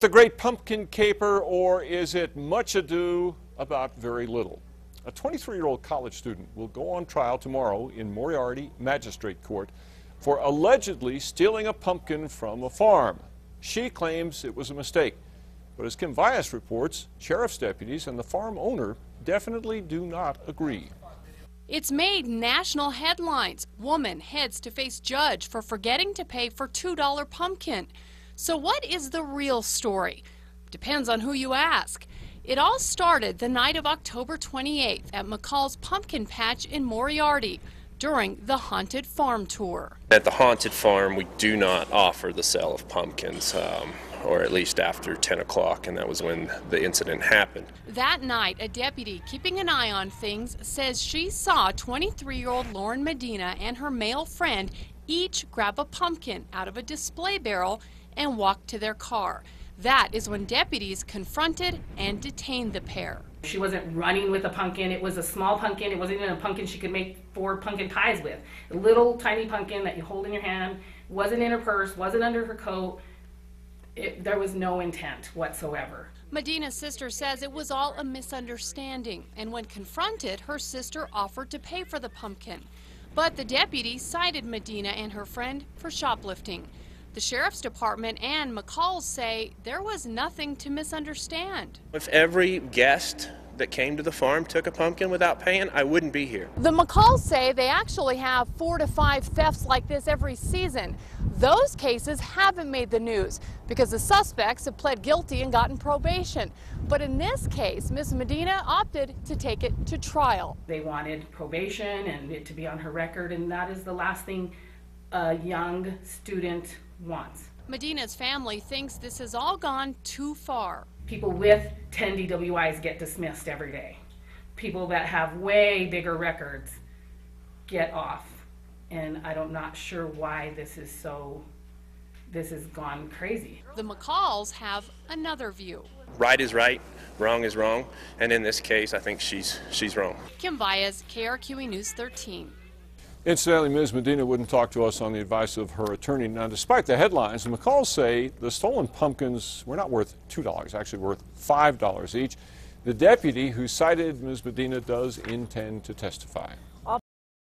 The great pumpkin caper, or is it much ado about very little? A 23-year-old college student will go on trial tomorrow in Moriarty Magistrate Court for allegedly stealing a pumpkin from a farm. She claims it was a mistake. But as Kim Vyas reports, sheriff's deputies and the farm owner definitely do not agree. It's made national headlines. Woman heads to face judge for forgetting to pay for $2 pumpkin. So what is the real story? Depends on who you ask. It all started the night of October 28th at McCall's Pumpkin Patch in Moriarty during the Haunted Farm Tour. At the Haunted Farm, we do not offer the sale of pumpkins, or at least after 10 o'clock, and that was when the incident happened. That night, a deputy keeping an eye on things says she saw 23-year-old Lauren Medina and her male friend each grab a pumpkin out of a display barrel and walk to their car. That is when deputies confronted and detained the pair. She wasn't running with a pumpkin. It was a small pumpkin. It wasn't even a pumpkin she could make 4 pumpkin pies with. A little tiny pumpkin that you hold in your hand, wasn't in her purse, wasn't under her coat. There was no intent whatsoever. Medina's sister says it was all a misunderstanding, and when confronted, her sister offered to pay for the pumpkin. But the deputy cited Medina and her friend for shoplifting. The sheriff's department and McCall's say there was nothing to misunderstand. If every guest that came to the farm took a pumpkin without paying, I wouldn't be here. The McCalls say they actually have 4 to 5 thefts like this every season. Those cases haven't made the news because the suspects have pled guilty and gotten probation. But in this case, Ms. Medina opted to take it to trial. They wanted probation and it to be on her record, and that is the last thing a young student wants. Medina's family thinks this has all gone too far. People with 10 DWIs get dismissed every day. People that have way bigger records get off. And I'm not sure why this has gone crazy. The McCalls have another view. Right is right, wrong is wrong, and in this case, I think she's wrong. Kim Vyas, KRQE News 13. Incidentally, Ms. Medina wouldn't talk to us on the advice of her attorney. Now, despite the headlines, the McCalls say the stolen pumpkins were not worth $2, actually worth $5 each. The deputy who cited Ms. Medina does intend to testify.